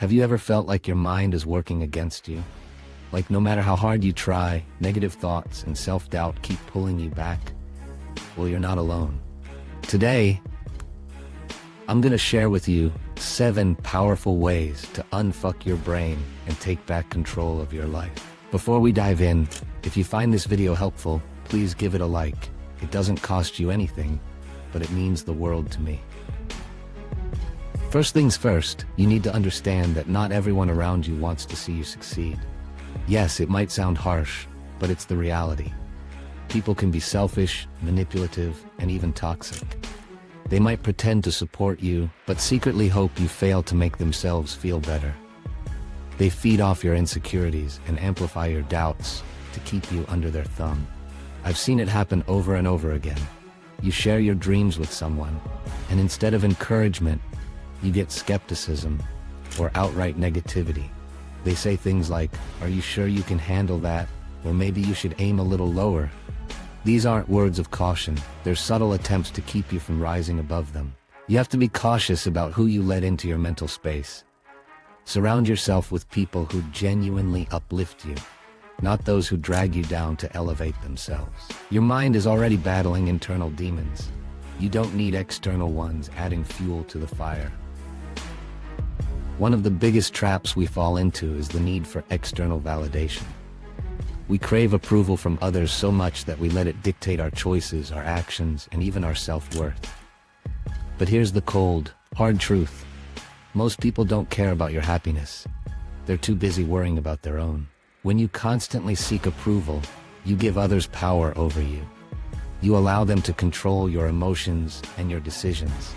Have you ever felt like your mind is working against you? Like no matter how hard you try, negative thoughts and self-doubt keep pulling you back? Well, you're not alone. Today, I'm gonna share with you 7 powerful ways to unfuck your brain and take back control of your life. Before we dive in, if you find this video helpful, please give it a like. It doesn't cost you anything, but it means the world to me. First things first, you need to understand that not everyone around you wants to see you succeed. Yes, it might sound harsh, but it's the reality. People can be selfish, manipulative, and even toxic. They might pretend to support you, but secretly hope you fail to make themselves feel better. They feed off your insecurities and amplify your doubts to keep you under their thumb. I've seen it happen over and over again. You share your dreams with someone, and instead of encouragement, you get skepticism or outright negativity. They say things like, "Are you sure you can handle that?" Or maybe you should aim a little lower. These aren't words of caution. They're subtle attempts to keep you from rising above them. You have to be cautious about who you let into your mental space. Surround yourself with people who genuinely uplift you, not those who drag you down to elevate themselves. Your mind is already battling internal demons. You don't need external ones adding fuel to the fire. One of the biggest traps we fall into is the need for external validation. We crave approval from others so much that we let it dictate our choices, our actions, and even our self-worth. But here's the cold, hard truth. Most people don't care about your happiness. They're too busy worrying about their own. When you constantly seek approval, you give others power over you. You allow them to control your emotions and your decisions.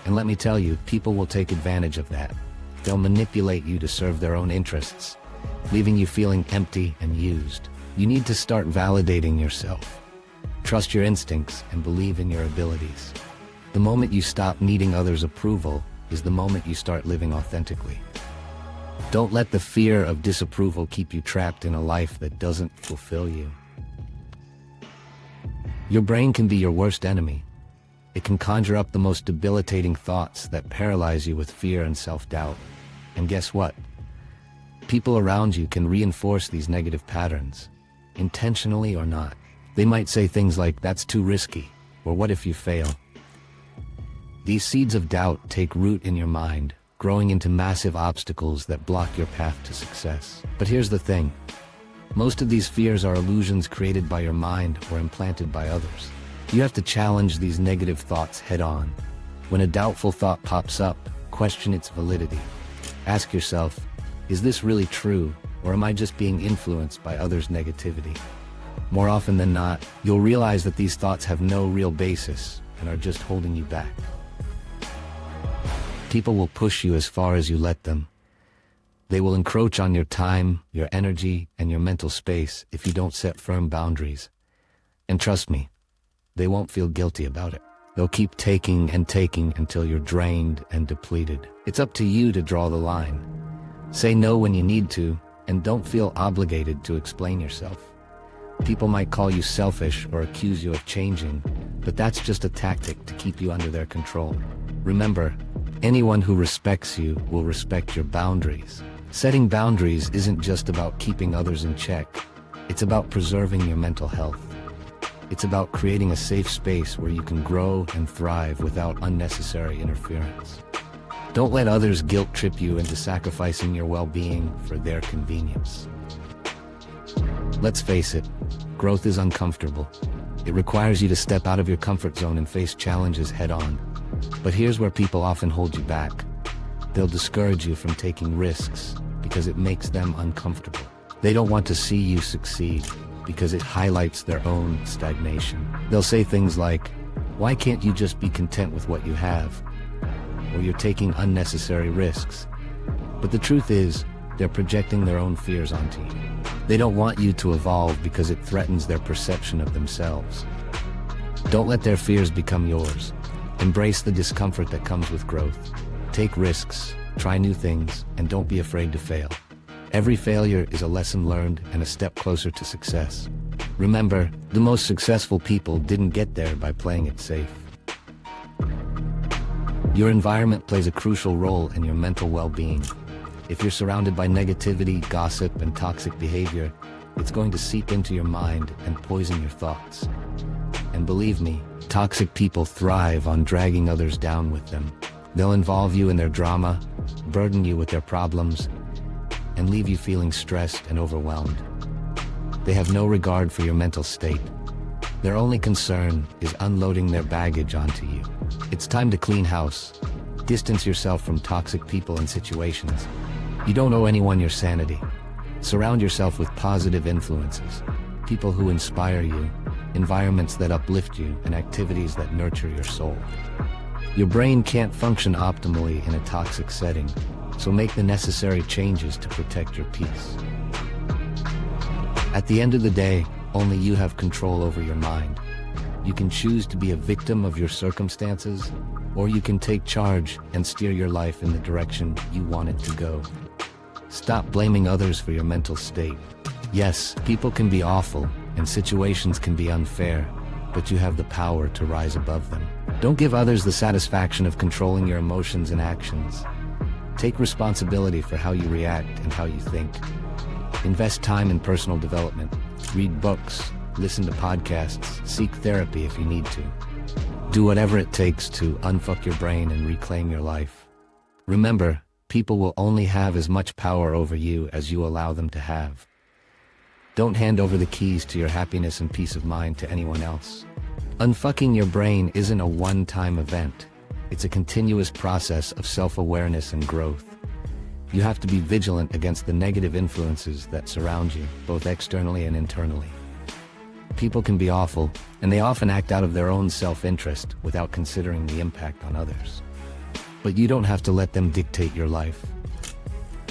And let me tell you, people will take advantage of that. They'll manipulate you to serve their own interests, leaving you feeling empty and used. You need to start validating yourself. Trust your instincts and believe in your abilities. The moment you stop needing others' approval is the moment you start living authentically. Don't let the fear of disapproval keep you trapped in a life that doesn't fulfill you. Your brain can be your worst enemy. It can conjure up the most debilitating thoughts that paralyze you with fear and self-doubt. And guess what? People around you can reinforce these negative patterns, intentionally or not. They might say things like, "That's too risky," or "What if you fail?" These seeds of doubt take root in your mind, growing into massive obstacles that block your path to success. But here's the thing. Most of these fears are illusions created by your mind or implanted by others. You have to challenge these negative thoughts head on. When a doubtful thought pops up, question its validity. Ask yourself, is this really true, or am I just being influenced by others' negativity? More often than not, you'll realize that these thoughts have no real basis and are just holding you back. People will push you as far as you let them. They will encroach on your time, your energy, and your mental space if you don't set firm boundaries. And trust me, they won't feel guilty about it. They'll keep taking and taking until you're drained and depleted. It's up to you to draw the line. Say no when you need to, and don't feel obligated to explain yourself. People might call you selfish or accuse you of changing, but that's just a tactic to keep you under their control. Remember, anyone who respects you will respect your boundaries. Setting boundaries isn't just about keeping others in check. It's about preserving your mental health. It's about creating a safe space where you can grow and thrive without unnecessary interference. Don't let others guilt trip you into sacrificing your well-being for their convenience. Let's face it, growth is uncomfortable. It requires you to step out of your comfort zone and face challenges head-on. But here's where people often hold you back. They'll discourage you from taking risks because it makes them uncomfortable. They don't want to see you succeed because it highlights their own stagnation. They'll say things like, "Why can't you just be content with what you have?" Or "You're taking unnecessary risks." But the truth is, they're projecting their own fears onto you. They don't want you to evolve because it threatens their perception of themselves. Don't let their fears become yours. Embrace the discomfort that comes with growth. Take risks, try new things, and don't be afraid to fail. Every failure is a lesson learned and a step closer to success. Remember, the most successful people didn't get there by playing it safe. Your environment plays a crucial role in your mental well-being. If you're surrounded by negativity, gossip, and toxic behavior, it's going to seep into your mind and poison your thoughts. And believe me, toxic people thrive on dragging others down with them. They'll involve you in their drama, burden you with their problems, and leave you feeling stressed and overwhelmed. They have no regard for your mental state. Their only concern is unloading their baggage onto you. It's time to clean house. Distance yourself from toxic people and situations. You don't owe anyone your sanity. Surround yourself with positive influences, people who inspire you, environments that uplift you, and activities that nurture your soul. Your brain can't function optimally in a toxic setting, so make the necessary changes to protect your peace. At the end of the day, only you have control over your mind. You can choose to be a victim of your circumstances, or you can take charge and steer your life in the direction you want it to go. Stop blaming others for your mental state. Yes, people can be awful, and situations can be unfair, but you have the power to rise above them. Don't give others the satisfaction of controlling your emotions and actions. Take responsibility for how you react and how you think. Invest time in personal development. Read books, listen to podcasts, seek therapy if you need to. Do whatever it takes to unfuck your brain and reclaim your life. Remember, people will only have as much power over you as you allow them to have. Don't hand over the keys to your happiness and peace of mind to anyone else. Unfucking your brain isn't a one-time event. It's a continuous process of self-awareness and growth. You have to be vigilant against the negative influences that surround you, both externally and internally. People can be awful, and they often act out of their own self-interest without considering the impact on others. But you don't have to let them dictate your life.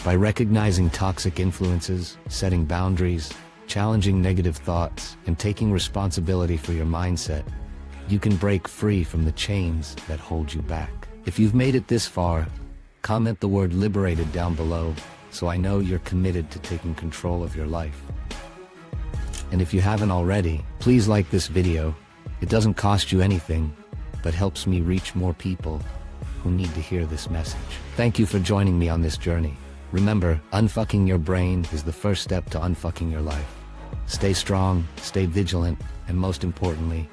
By recognizing toxic influences, setting boundaries, challenging negative thoughts, and taking responsibility for your mindset, you can break free from the chains that hold you back. If you've made it this far, comment the word liberated down below so I know you're committed to taking control of your life. And if you haven't already, please like this video. It doesn't cost you anything, but helps me reach more people who need to hear this message. Thank you for joining me on this journey. Remember, unfucking your brain is the first step to unfucking your life. Stay strong, stay vigilant, and most importantly,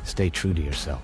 stay true to yourself.